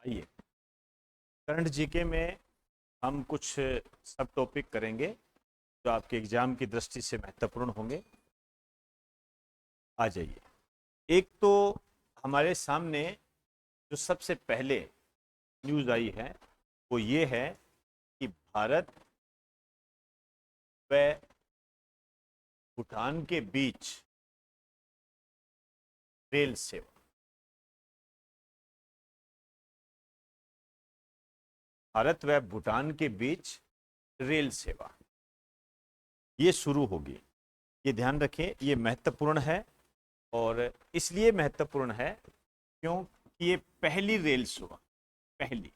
आइए, current GK में हम कुछ सब टॉपिक करेंगे जो आपके एग्जाम की दृष्टि से महत्वपूर्ण होंगे। आ जाइए। एक तो हमारे सामने जो सबसे पहले न्यूज़ आई है वो ये है कि भारत व भूटान के बीच रेल सेवा, भारत व भूटान के बीच रेल सेवा ये शुरू होगी। ये ध्यान रखें, ये महत्वपूर्ण है और इसलिए महत्वपूर्ण है क्योंकि ये पहली रेल सेवा, पहली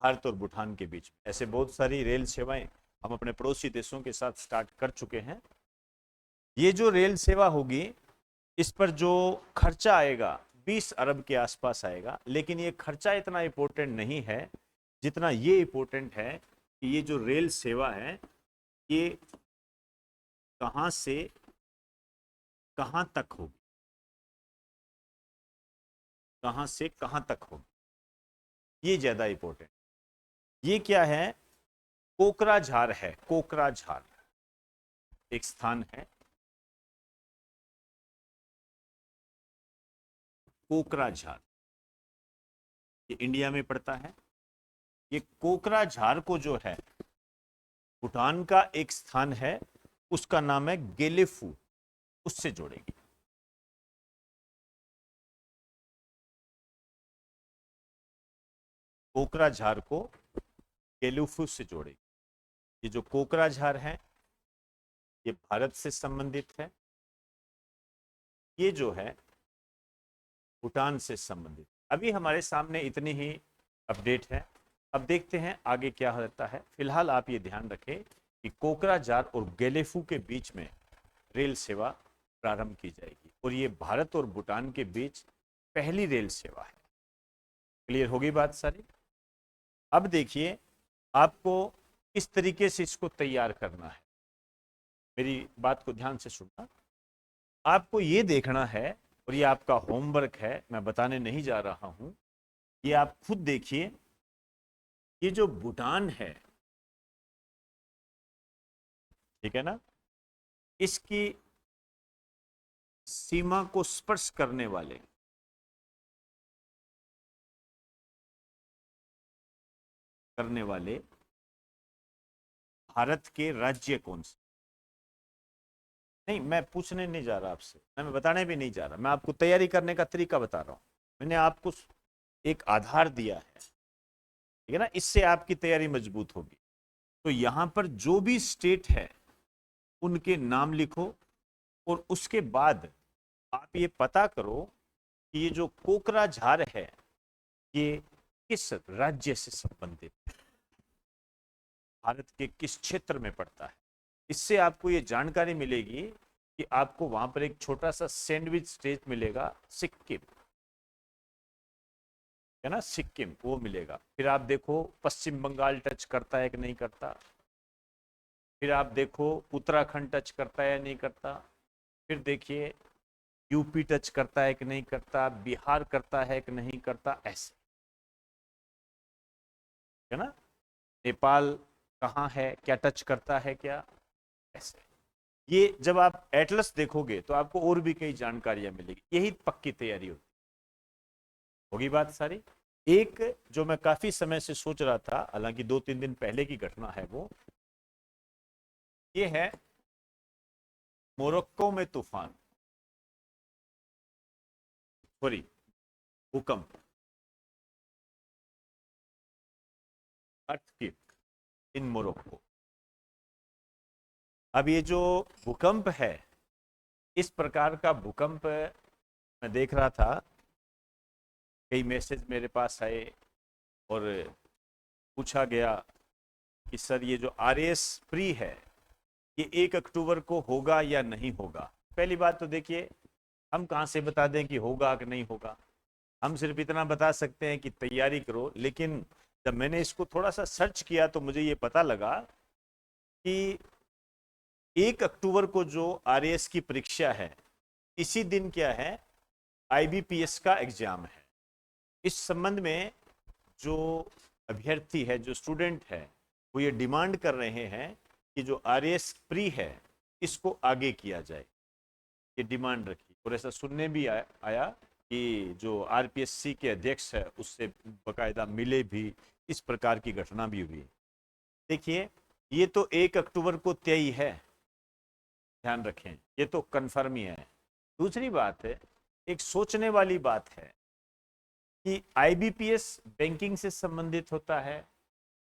भारत और भूटान के बीच। ऐसे बहुत सारी रेल सेवाएं हम अपने पड़ोसी देशों के साथ स्टार्ट कर चुके हैं। ये जो रेल सेवा होगी इस पर जो खर्चा आएगा 20 अरब के आसपास आएगा, लेकिन ये खर्चा इतना इंपॉर्टेंट नहीं है जितना ये इंपॉर्टेंट है कि ये जो रेल सेवा है ये कहां से कहां तक होगी, कहां से कहां तक होगी, ये ज्यादा इंपॉर्टेंट। ये क्या है? कोकराझार है। कोकराझार एक स्थान है, कोकराझार, ये इंडिया में पड़ता है। ये कोकराझार को जो है भूटान का एक स्थान है, उसका नाम है गेलेफू, उससे जोड़ेगी। कोकराझार को गेलेफू से जोड़ेगी। ये जो कोकराझार है ये भारत से संबंधित है, ये जो है भूटान से संबंधित। अभी हमारे सामने इतनी ही अपडेट है। अब देखते हैं आगे क्या होता है। फिलहाल आप ये ध्यान रखें कि कोकराझार और गेलेफू के बीच में रेल सेवा प्रारंभ की जाएगी और ये भारत और भूटान के बीच पहली रेल सेवा है। क्लियर होगी बात सारी? अब देखिए आपको किस तरीके से इसको तैयार करना है। मेरी बात को ध्यान से सुनना। आपको ये देखना है और ये आपका होमवर्क है, मैं बताने नहीं जा रहा हूं, ये आप खुद देखिए। ये जो भूटान है, ठीक है ना, इसकी सीमा को स्पर्श करने वाले भारत के राज्य कौन से? नहीं, मैं पूछने नहीं जा रहा आपसे, मैं बताने भी नहीं जा रहा, मैं आपको तैयारी करने का तरीका बता रहा हूं। मैंने आपको एक आधार दिया है, ठीक है ना, इससे आपकी तैयारी मजबूत होगी। तो यहां पर जो भी स्टेट है उनके नाम लिखो और उसके बाद आप ये पता करो कि ये जो कोकराझार है ये किस राज्य से संबंधित है, भारत के किस क्षेत्र में पड़ता है। इससे आपको ये जानकारी मिलेगी कि आपको वहां पर एक छोटा सा सैंडविच स्टेट मिलेगा, सिक्किम, है ना, सिक्किम वो मिलेगा। फिर आप देखो पश्चिम बंगाल टच करता है कि नहीं करता, फिर आप देखो उत्तराखंड टच करता है या नहीं करता, फिर देखिए यूपी टच करता है कि नहीं करता, बिहार करता है कि नहीं करता, ऐसे, है ना, नेपाल कहाँ है, क्या टच करता है क्या, ऐसे। ये जब आप एटलस देखोगे तो आपको और भी कई जानकारियां मिलेगी। यही पक्की तैयारी होगी बात सारी। एक जो मैं काफी समय से सोच रहा था, हालांकि 2-3 दिन पहले की घटना है, वो ये है मोरक्को में तूफान, सॉरी भूकंप, अर्थक्वेक इन मोरक्को। अब ये जो भूकंप है, इस प्रकार का भूकंप मैं देख रहा था, कई मैसेज मेरे पास आए और पूछा गया कि सर ये जो RAS प्री है ये 1 अक्टूबर को होगा या नहीं होगा। पहली बात तो देखिए, हम कहाँ से बता दें कि होगा कि नहीं होगा, हम सिर्फ इतना बता सकते हैं कि तैयारी करो। लेकिन जब मैंने इसको थोड़ा सा सर्च किया तो मुझे ये पता लगा कि 1 अक्टूबर को जो RAS की परीक्षा है, इसी दिन क्या है, IBPS का एग्जाम है। इस संबंध में जो अभ्यर्थी है, जो स्टूडेंट है, वो ये डिमांड कर रहे हैं कि जो आरएएस प्री है इसको आगे किया जाए, ये डिमांड रखी। और ऐसा सुनने भी आया कि जो आरपीएससी के अध्यक्ष है उससे बकायदा मिले भी, इस प्रकार की घटना भी हुई। देखिए, ये तो 1 अक्टूबर को तय है, ध्यान रखें, ये तो कन्फर्म ही है। दूसरी बात है, एक सोचने वाली बात है कि आईबीपीएस बैंकिंग से संबंधित होता है,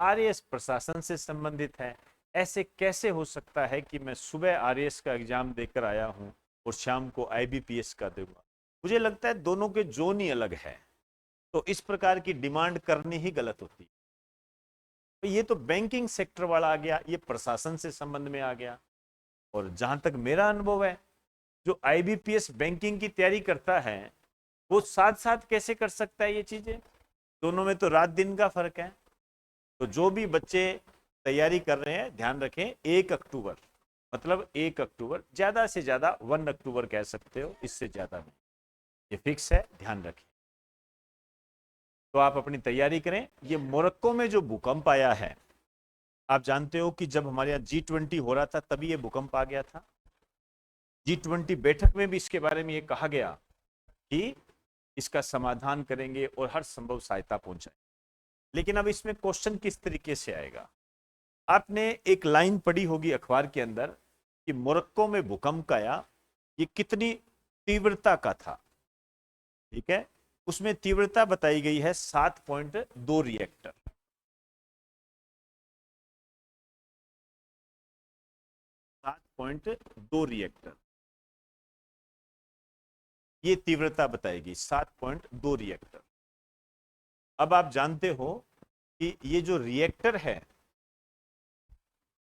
आरएएस प्रशासन से संबंधित है। ऐसे कैसे हो सकता है कि मैं सुबह आरएएस का एग्जाम देकर आया हूं और शाम को आईबीपीएस का दूंगा? मुझे लगता है दोनों के जोन ही अलग है, तो इस प्रकार की डिमांड करनी ही गलत होती है। तो ये तो बैंकिंग सेक्टर वाला आ गया, ये प्रशासन से संबंध में आ गया। और जहां तक मेरा अनुभव है, जो आईबीपीएस बैंकिंग की तैयारी करता है वो साथ साथ कैसे कर सकता है ये चीजें? दोनों में तो रात दिन का फर्क है। तो जो भी बच्चे तैयारी कर रहे हैं, ध्यान रखें, 1 अक्टूबर, मतलब 1 अक्टूबर, ज्यादा से ज्यादा 1 अक्टूबर कह सकते हो, इससे ज्यादा नहीं, ये फिक्स है, ध्यान रखें। तो आप अपनी तैयारी करें। ये मोरक्को में जो भूकंप आया है, आप जानते हो कि जब हमारे यहाँ G20 हो रहा था तभी ये भूकंप आ गया था। G20 बैठक में भी इसके बारे में ये कहा गया कि इसका समाधान करेंगे और हर संभव सहायता पहुंचाएंगे। लेकिन अब इसमें क्वेश्चन किस तरीके से आएगा? आपने एक लाइन पढ़ी होगी अखबार के अंदर कि मोरक्को में भूकंप आया, ये कितनी तीव्रता का था, ठीक है? उसमें तीव्रता बताई गई है 7.2 रिएक्टर। 7.2 रिएक्टर, ये तीव्रता बताएगी, 7.2 रिएक्टर। अब आप जानते हो कि ये जो रिएक्टर है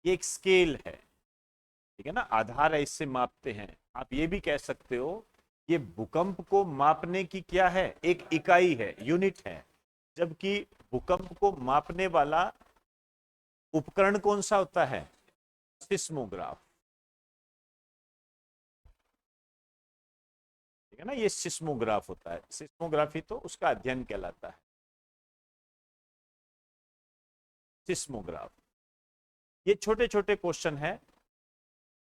ये एक स्केल है, ठीक है ना, आधार है, इससे मापते हैं। आप ये भी कह सकते हो ये भूकंप को मापने की क्या है, एक इकाई है, यूनिट है। जबकि भूकंप को मापने वाला उपकरण कौन सा होता है? सिस्मोग्राफ, ठीक है ना, ये सिस्मोग्राफ होता है। सिस्मोग्राफी तो उसका अध्ययन कहलाता है, सिस्मोग्राफ। ये छोटे छोटे क्वेश्चन है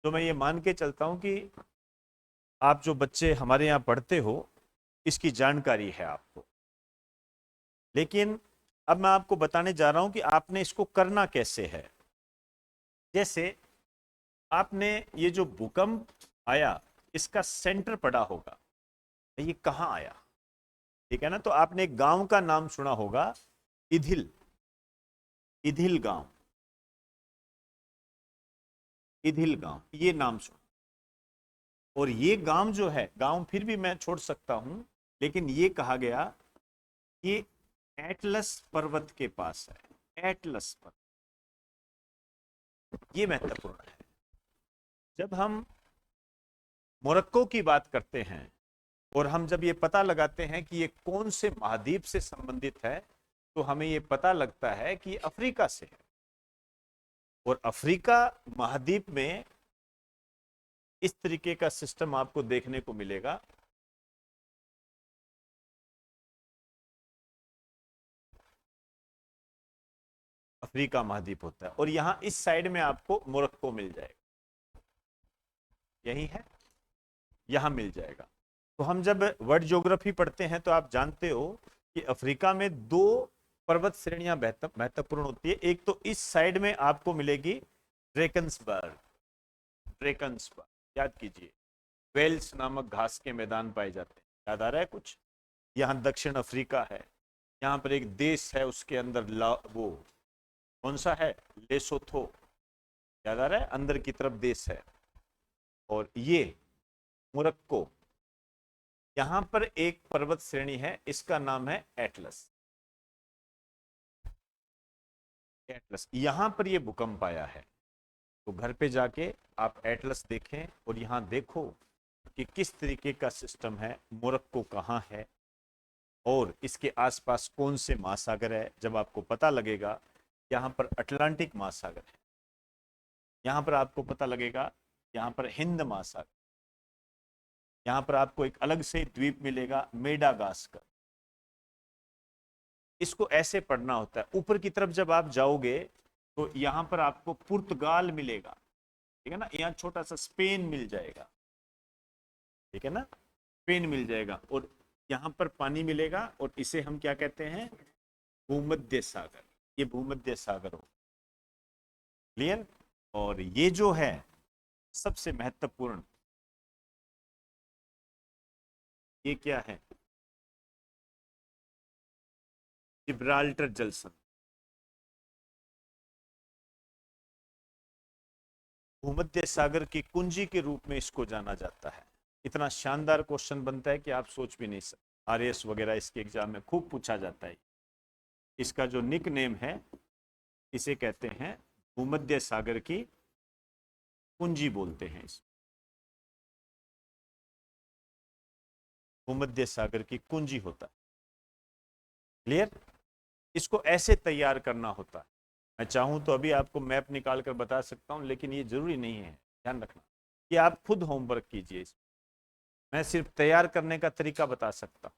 तो मैं ये मान के चलता हूं कि आप जो बच्चे हमारे यहाँ पढ़ते हो इसकी जानकारी है आपको। लेकिन अब मैं आपको बताने जा रहा हूं कि आपने इसको करना कैसे है। जैसे आपने ये जो भूकंप आया इसका सेंटर पड़ा होगा, ये कहाँ आया, ठीक है ना? तो आपने एक गांव का नाम सुना होगा, इधिल, इधिल गांव, इधिल गांव, ये नाम सुना। और ये गांव जो है, गांव फिर भी मैं छोड़ सकता हूं, लेकिन ये कहा गया कि एटलस पर्वत के पास है, एटलस पर्वत, ये महत्वपूर्ण है। जब हम मोरक्को की बात करते हैं और हम जब ये पता लगाते हैं कि ये कौन से महाद्वीप से संबंधित है, तो हमें ये पता लगता है कि अफ्रीका से है। और अफ्रीका महाद्वीप में इस तरीके का सिस्टम आपको देखने को मिलेगा। अफ्रीका महाद्वीप होता है और यहां इस साइड में आपको मोरक्को मिल जाएगा, यही है, यहां मिल जाएगा। तो हम जब वर्ल्ड ज्योग्राफी पढ़ते हैं तो आप जानते हो कि अफ्रीका में दो पर्वत श्रेणियां महत्वपूर्ण होती है। एक तो इस साइड में आपको मिलेगी ड्रेकन्सबर्ग, ड्रेकन्सबर्ग याद कीजिए, वेल्स नामक घास के मैदान पाए जाते हैं, याद आ रहा है कुछ? यहाँ दक्षिण अफ्रीका है, यहाँ पर एक देश है उसके अंदर वो कौन सा है, लेसोथो, याद आ रहा है, अंदर की तरफ देश है। और ये मोरक्को, यहां पर एक पर्वत श्रेणी है, इसका नाम है एटलस, एटलस, यहां पर ये भूकंप आया है। तो घर पे जाके आप एटलस देखें और यहां देखो कि किस तरीके का सिस्टम है, मोरक्को कहाँ है और इसके आसपास कौन से महासागर है। जब आपको पता लगेगा यहाँ पर अटलांटिक महासागर है, यहाँ पर आपको पता लगेगा यहाँ पर हिंद महासागर, यहाँ पर आपको एक अलग से द्वीप मिलेगा मेडागास्कर, इसको ऐसे पढ़ना होता है। ऊपर की तरफ जब आप जाओगे तो यहां पर आपको पुर्तगाल मिलेगा, ठीक है ना, यहाँ छोटा सा स्पेन मिल जाएगा, ठीक है ना, स्पेन मिल जाएगा, और यहाँ पर पानी मिलेगा, और इसे हम क्या कहते हैं, भूमध्य सागर। ये भूमध्य सागर हो, क्लियर। और ये जो है सबसे महत्वपूर्ण, ये क्या है, जिब्राल्टर जल संधि। भूमध्य सागर की कुंजी के रूप में इसको जाना जाता है। इतना शानदार क्वेश्चन बनता है कि आप सोच भी नहीं सकते। आरएएस वगैरह इसके एग्जाम में खूब पूछा जाता है। इसका जो निक नेम है, इसे कहते हैं भूमध्य सागर की कुंजी बोलते हैं। इस भूमध्य सागर की कुंजी होता है, क्लियर। इसको ऐसे तैयार करना होता है। मैं चाहूं तो अभी आपको मैप निकाल कर बता सकता हूं, लेकिन ये जरूरी नहीं है, ध्यान रखना कि आप खुद होमवर्क कीजिए। मैं सिर्फ तैयार करने का तरीका बता सकता हूं।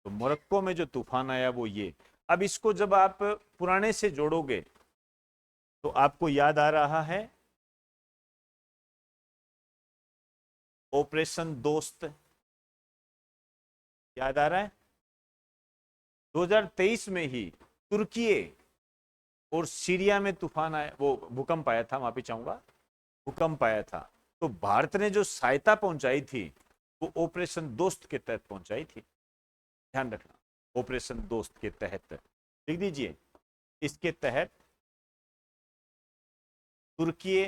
तो मोरक्को में जो तूफान आया वो ये। अब इसको जब आप पुराने से जोड़ोगे तो आपको याद आ रहा है ऑपरेशन दोस्त, याद आ रहा है। 2023 में ही तुर्की और सीरिया में तूफान आया, वो भूकंप आया था, माफी चाहूंगा, भूकंप आया था। तो भारत ने जो सहायता पहुंचाई थी वो ऑपरेशन दोस्त के तहत पहुंचाई थी, ध्यान रखना। ऑपरेशन दोस्त के तहत लिख दीजिए। इसके तहत तुर्की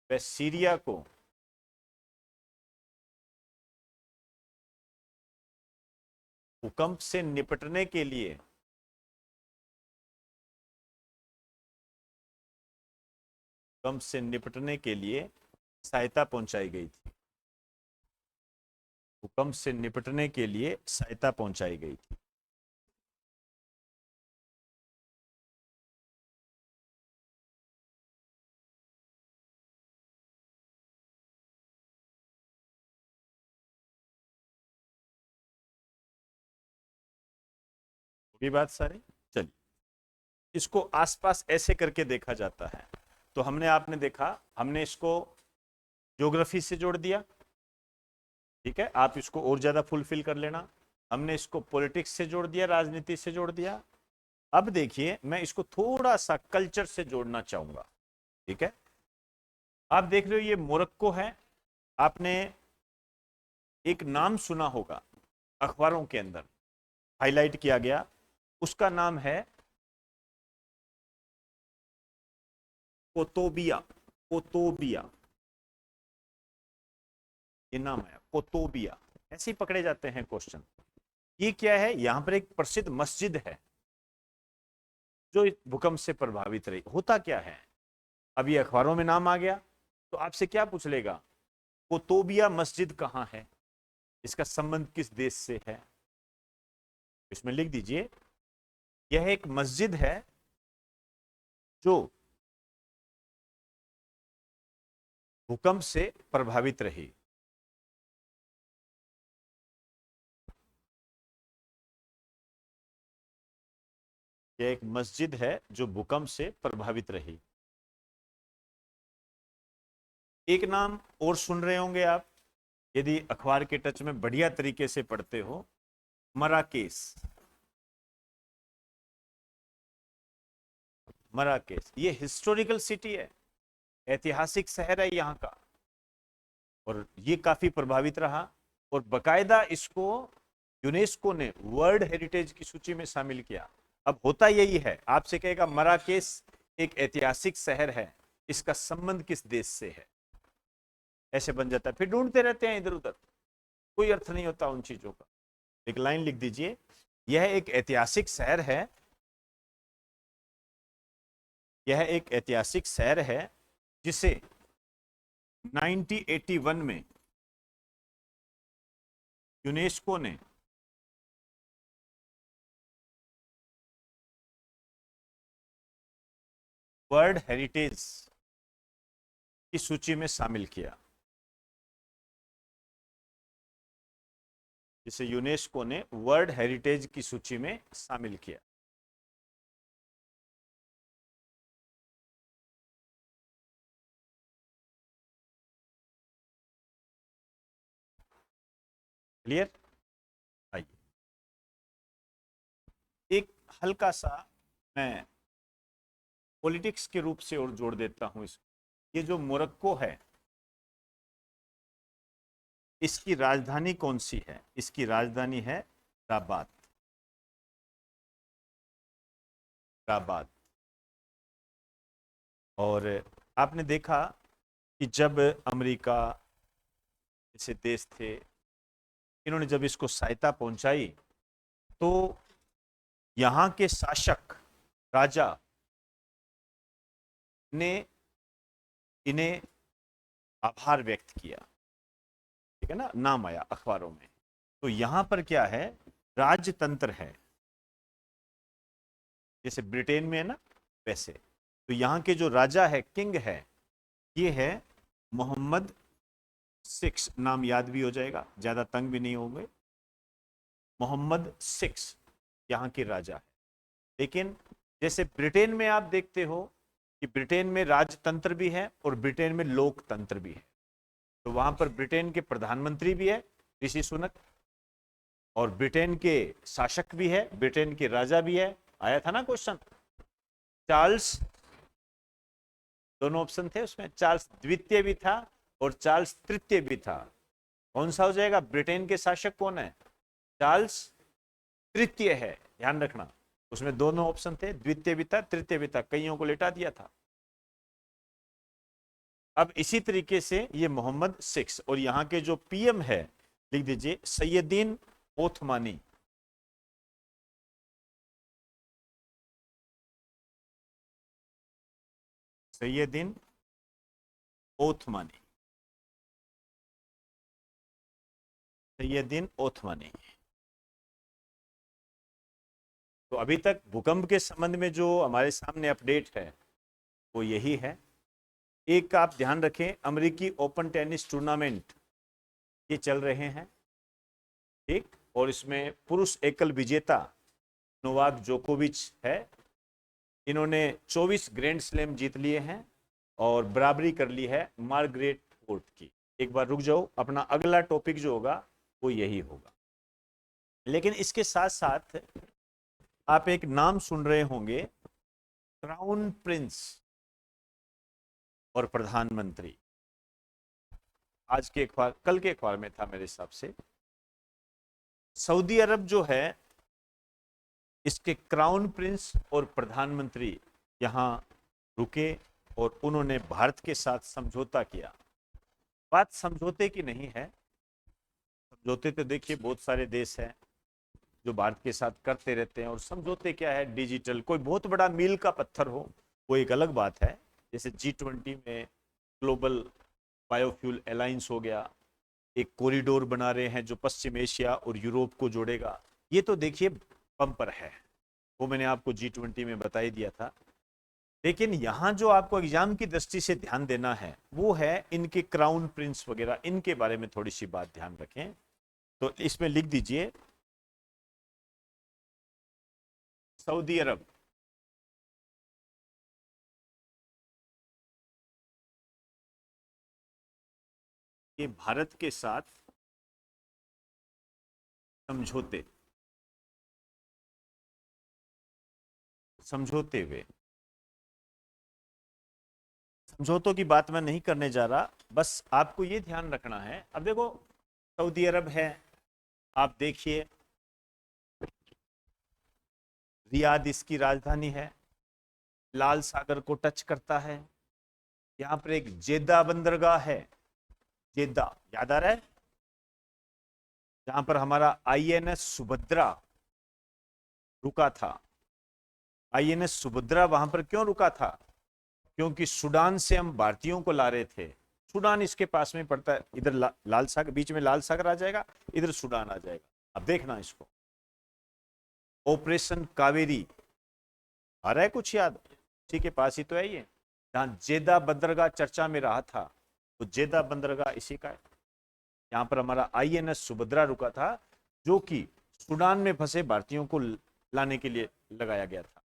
व सीरिया को भूकंप से निपटने के लिए भूकंप से निपटने के लिए सहायता पहुंचाई गई थी। भूकंप से निपटने के लिए सहायता पहुंचाई गई थी। ये बात सारी, चलिए इसको आसपास ऐसे करके देखा जाता है। तो हमने, आपने देखा, हमने इसको ज्योग्राफी से जोड़ दिया, ठीक है, आप इसको और ज्यादा फुलफिल कर लेना। हमने इसको पॉलिटिक्स से जोड़ दिया, राजनीति से जोड़ दिया। अब देखिए मैं इसको थोड़ा सा कल्चर से जोड़ना चाहूंगा, ठीक है। आप देख रहे हो ये मोरक्को है। आपने एक नाम सुना होगा, अखबारों के अंदर हाईलाइट किया गया, उसका नाम है कोतोबिया। कोतोबिया, ये नाम है कोतोबिया। ऐसे ही पकड़े जाते हैं क्वेश्चन। ये क्या है, यहां पर एक प्रसिद्ध मस्जिद है जो भूकंप से प्रभावित रही। होता क्या है, अब ये अखबारों में नाम आ गया तो आपसे क्या पूछ लेगा, कोतोबिया मस्जिद कहां है, इसका संबंध किस देश से है। इसमें लिख दीजिए, यह एक मस्जिद है जो भूकंप से प्रभावित रही। यह एक मस्जिद है जो भूकंप से प्रभावित रही। एक नाम और सुन रहे होंगे आप, यदि अखबार के टच में बढ़िया तरीके से पढ़ते हो, मराकेश। मराकेश ये हिस्टोरिकल सिटी है, ऐतिहासिक शहर है यहाँ का, और ये काफी प्रभावित रहा, और बकायदा इसको यूनेस्को ने वर्ल्ड हेरिटेज की सूची में शामिल किया। अब होता यही है, आपसे कहेगा मराकेश एक ऐतिहासिक शहर है, इसका संबंध किस देश से है, ऐसे बन जाता है। फिर ढूंढते रहते हैं इधर उधर, कोई अर्थ नहीं होता उन चीजों का। एक लाइन लिख दीजिए, यह एक ऐतिहासिक शहर है, यह एक ऐतिहासिक शहर है जिसे 1981 में यूनेस्को ने वर्ल्ड हेरिटेज की सूची में शामिल किया। जिसे यूनेस्को ने वर्ल्ड हेरिटेज की सूची में शामिल किया। क्लियर? आइए एक हल्का सा मैं पॉलिटिक्स के रूप से और जोड़ देता हूं इसको। ये जो मोरक्को है, इसकी राजधानी कौन सी है? इसकी राजधानी है राबात। राबात। और आपने देखा कि जब अमेरिका जैसे देश थे, इन्होंने जब इसको सहायता पहुंचाई तो यहां के शासक राजा ने इन्हें आभार व्यक्त किया, ठीक है ना, नाम आया अखबारों में। तो यहां पर क्या है, राजतंत्र है, जैसे ब्रिटेन में है ना वैसे। तो यहाँ के जो राजा है, किंग है, ये है मोहम्मद सिक्स। नाम याद भी हो जाएगा, ज्यादा तंग भी नहीं होंगे। मोहम्मद सिक्स यहाँ के राजा है। लेकिन जैसे ब्रिटेन में आप देखते हो कि ब्रिटेन में राजतंत्र भी है और ब्रिटेन में लोकतंत्र भी है। तो वहां पर ब्रिटेन के प्रधानमंत्री भी है ऋषि सुनक, और ब्रिटेन के शासक भी है, ब्रिटेन के राजा भी है। आया था ना क्वेश्चन, चार्ल्स, दोनों ऑप्शन थे उसमें, चार्ल्स द्वितीय भी था और चार्ल्स तृतीय भी था। कौन सा हो जाएगा? ब्रिटेन के शासक कौन है? चार्ल्स तृतीय है, ध्यान रखना। उसमें दोनों ऑप्शन थे, द्वितीय भी था, तृतीय भी था, कईयों को लेटा दिया था। अब इसी तरीके से ये मोहम्मद सिक्स, और यहां के जो पीएम है, लिख दीजिए सैयदीन ओथमानी। सैयदीन ओथमानी। सैयदीन ओथमानी। तो अभी तक भूकंप के संबंध में जो हमारे सामने अपडेट है वो यही है। एक आप ध्यान रखें, अमेरिकी ओपन टेनिस टूर्नामेंट ये चल रहे हैं, ठीक, और इसमें पुरुष एकल विजेता नोवाक जोकोविच है। इन्होंने 24 ग्रैंड स्लैम जीत लिए हैं और बराबरी कर ली है मार्गरेट कोर्ट की। एक बार रुक जाओ, अपना अगला टॉपिक जो होगा वो यही होगा। लेकिन इसके साथ साथ आप एक नाम सुन रहे होंगे, क्राउन प्रिंस और प्रधानमंत्री। आज के अखबार, कल के अखबार में था मेरे हिसाब से। सऊदी अरब जो है, इसके क्राउन प्रिंस और प्रधानमंत्री यहां रुके और उन्होंने भारत के साथ समझौता किया। बात समझौते की नहीं है, समझौते तो देखिए बहुत सारे देश हैं जो भारत के साथ करते रहते हैं, और समझौते क्या है, डिजिटल कोई बहुत बड़ा मील का पत्थर हो वो एक अलग बात है। जैसे G20 में ग्लोबल बायोफ्यूल अलायंस हो गया, एक कॉरिडोर बना रहे हैं जो पश्चिम एशिया और यूरोप को जोड़ेगा, ये तो देखिए बम्पर है, वो मैंने आपको G20 में बता ही दिया था। लेकिन यहां जो आपको एग्जाम की दृष्टि से ध्यान देना है वो है इनके क्राउन प्रिंस वगैरह, इनके बारे में थोड़ी सी बात ध्यान रखें। तो इसमें लिख दीजिए सऊदी अरब के भारत के साथ समझौते, समझौते हुए। समझौतों की बात मैं नहीं करने जा रहा, बस आपको ये ध्यान रखना है। अब देखो सऊदी अरब है, आप देखिए रियाद इसकी राजधानी है, लाल सागर को टच करता है। यहाँ पर एक जेद्दा बंदरगाह है, जेद्दा याद आ रहा है, जहां पर हमारा INS सुभद्रा रुका था। INS सुभद्रा वहां पर क्यों रुका था? क्योंकि सूडान से हम भारतीयों को ला रहे थे। सूडान इसके पास में पड़ता है, इधर लाल सागर, बीच में लाल सागर आ जाएगा, इधर सूडान आ जाएगा। अब देखना इसको, ऑपरेशन कावेरी आ रहा है कुछ याद? उसी के पास ही तो है ये, जहां जेदा बंदरगाह चर्चा में रहा था, तो जेदा बंदरगाह इसी का है। यहाँ पर हमारा INS सुभद्रा रुका था, जो कि सूडान में फंसे भारतीयों को लाने के लिए लगाया गया था,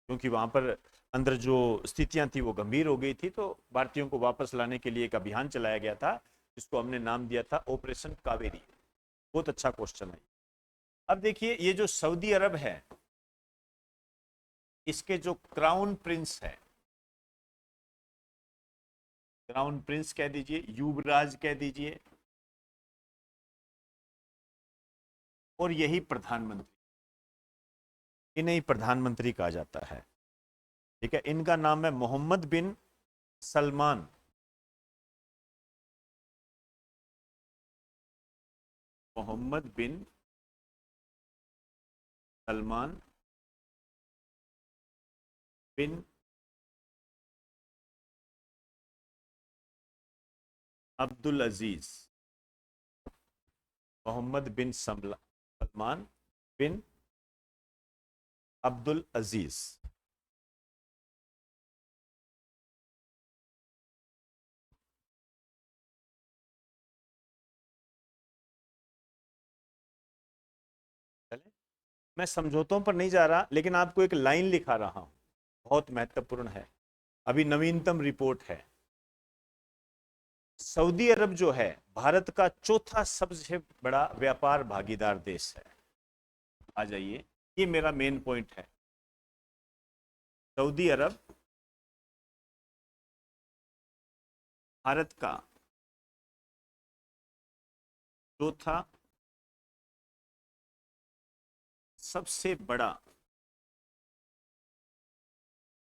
क्योंकि वहां पर अंदर जो स्थितियां थी वो गंभीर हो गई थी, तो भारतीयों को वापस लाने के लिए एक अभियान चलाया गया था, जिसको हमने नाम दिया था ऑपरेशन कावेरी। बहुत अच्छा क्वेश्चन है। अब देखिए, ये जो सऊदी अरब है, इसके जो क्राउन प्रिंस है, क्राउन प्रिंस कह दीजिए, युवराज कह दीजिए, और यही प्रधानमंत्री, इन्हें ही प्रधानमंत्री कहा जाता है। ठीक है, इनका नाम है मोहम्मद बिन सलमान। मोहम्मद बिन सलमान बिन अब्दुल अजीज। मोहम्मद बिन सलमान बिन अब्दुल अजीज। चले, मैं समझौतों पर नहीं जा रहा, लेकिन आपको एक लाइन लिखा रहा हूं, बहुत महत्वपूर्ण है, अभी नवीनतम रिपोर्ट है। सऊदी अरब जो है भारत का चौथा सबसे बड़ा व्यापार भागीदार देश है। आ जाइए, ये मेरा मेन पॉइंट है। सऊदी अरब भारत का चौथा सबसे बड़ा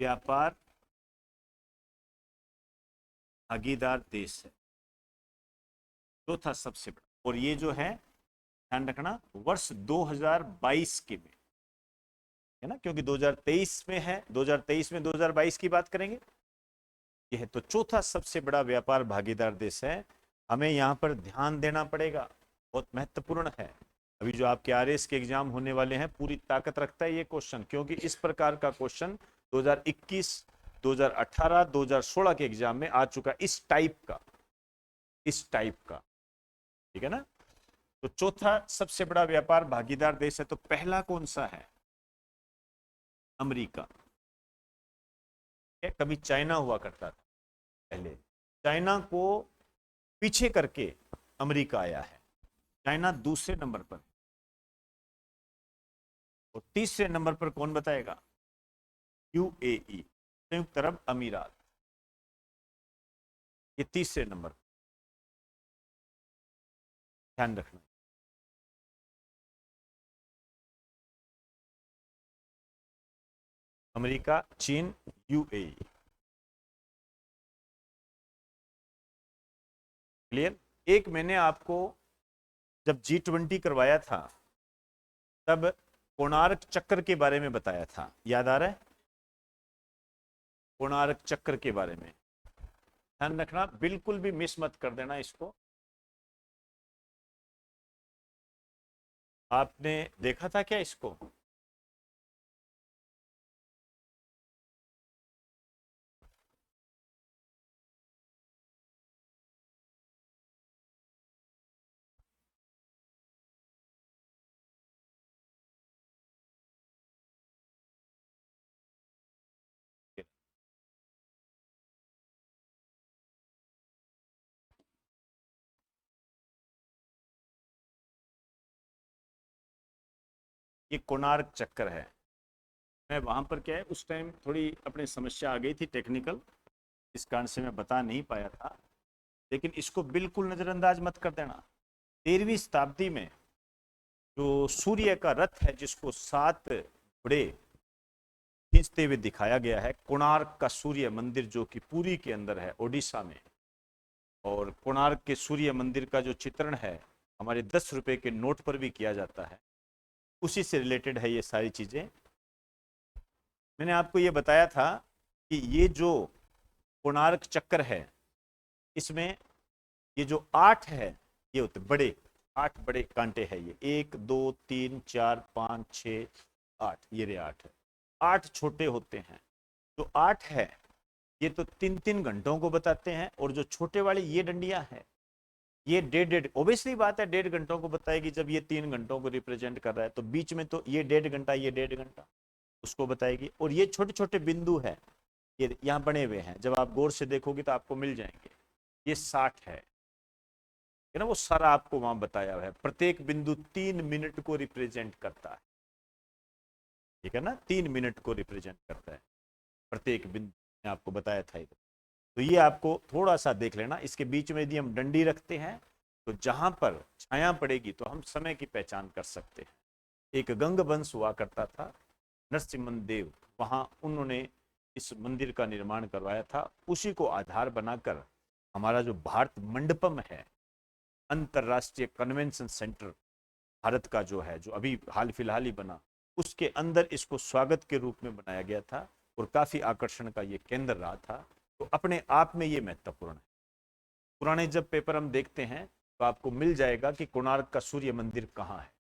व्यापार भागीदार देश है, चौथा सबसे बड़ा। और ये जो है, ध्यान रखना, वर्ष 2022 के में है ना, क्योंकि 2023 में है, 2023 में 2022 की बात करेंगे। ये है तो चौथा सबसे बड़ा व्यापार भागीदार देश है। हमें यहाँ पर ध्यान देना पड़ेगा, बहुत महत्वपूर्ण है। अभी जो आपके आरएस के एग्जाम होने वाले हैं, पूरी ताकत रखता है ये क्वेश्चन, क्योंकि इस प्रकार का क्वेश्चन 2021, 2018, 2016 के एग्जाम में आ चुका, इस टाइप का, इस टाइप का। ठीक है ना। तो चौथा सबसे बड़ा व्यापार भागीदार देश है, तो पहला कौन सा है? अमेरिका। कभी चाइना हुआ करता था पहले, चाइना को पीछे करके अमेरिका आया है। चाइना दूसरे नंबर पर, और तीसरे नंबर पर कौन बताएगा? यूएई, संयुक्त अरब अमीरात, ये तीसरे नंबर पर, ध्यान रखना। अमेरिका, चीन, यूएई। क्लियर? एक मैंने आपको जब G20 करवाया था, तब कोणार्क चक्र के बारे में बताया था, याद आ रहा है? कोणार्क चक्र के बारे में ध्यान रखना, बिल्कुल भी मिस मत कर देना इसको। आपने देखा था क्या इसको? ये कोणार्क चक्कर है। मैं वहां पर क्या है, उस टाइम थोड़ी अपनी समस्या आ गई थी टेक्निकल, इस कारण से मैं बता नहीं पाया था, लेकिन इसको बिल्कुल नजरअंदाज मत कर देना। 13वीं शताब्दी में जो सूर्य का रथ है, जिसको 7 घोड़े खींचते हुए दिखाया गया है, कोणार्क का सूर्य मंदिर, जो कि पुरी के अंदर है, ओडिशा में। और कोणार्क के सूर्य मंदिर का जो चित्रण है, हमारे 10 रुपए के नोट पर भी किया जाता है, उसी से रिलेटेड है ये सारी चीजें। मैंने आपको ये बताया था कि ये जो कोणार्क चक्कर है, इसमें ये जो 8 है, ये होते बड़े 8 बड़े कांटे हैं। ये 1 2 3 4 5 6 8, ये रे 8 है। 8 छोटे होते हैं। जो 8 है, ये तो 3-3 घंटों को बताते हैं, और जो छोटे वाली ये डंडियां हैं, ये डेढ़ ओबियसली बात है, 1.5 घंटों को बताएगी। जब ये 3 घंटों को रिप्रेजेंट कर रहा है तो बीच में तो ये 1.5 घंटा, ये 1.5 घंटा उसको बताएगी। और ये छोटे छोटे बिंदु है, ये यहाँ बने हुए हैं, जब आप गौर से देखोगे तो आपको मिल जाएंगे। ये 60 है ना, वो सारा आपको वहां बताया हुआ है। प्रत्येक बिंदु 3 मिनट को रिप्रेजेंट करता है, ठीक है ना, 3 मिनट को रिप्रेजेंट करता है प्रत्येक बिंदु, ने आपको बताया था इधर। तो ये आपको थोड़ा सा देख लेना। इसके बीच में यदि हम डंडी रखते हैं तो जहां पर छाया पड़ेगी तो हम समय की पहचान कर सकते हैं। एक गंग वंश हुआ करता था, नरसिम्हन देव, वहां उन्होंने इस मंदिर का निर्माण करवाया था। उसी को आधार बनाकर हमारा जो भारत मंडपम है, अंतरराष्ट्रीय कन्वेंशन सेंटर भारत का जो है, जो अभी हाल फिलहाल ही बना, उसके अंदर इसको स्वागत के रूप में बनाया गया था और काफी आकर्षण का ये केंद्र रहा था। तो अपने आप में ये महत्वपूर्ण है। पुराने जब पेपर हम देखते हैं तो आपको मिल जाएगा कि कोणार्क का सूर्य मंदिर कहाँ है।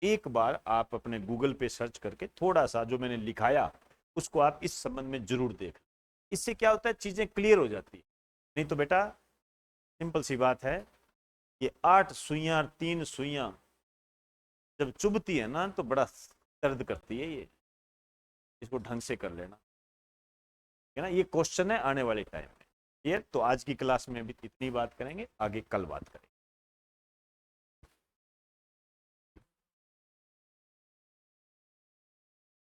एक बार आप अपने गूगल पे सर्च करके थोड़ा सा जो मैंने लिखाया उसको आप इस संबंध में जरूर देख। इससे क्या होता है, चीजें क्लियर हो जाती है। नहीं तो बेटा सिंपल सी बात है, ये 8 सुइयां 3 सुइयां जब चुभती है ना तो बड़ा दर्द करती है ये। इसको ढंग से कर लेना, है ना। ये क्वेश्चन है आने वाले टाइम में। ये तो आज की क्लास में भी इतनी बात करेंगे, आगे कल बात करेंगे।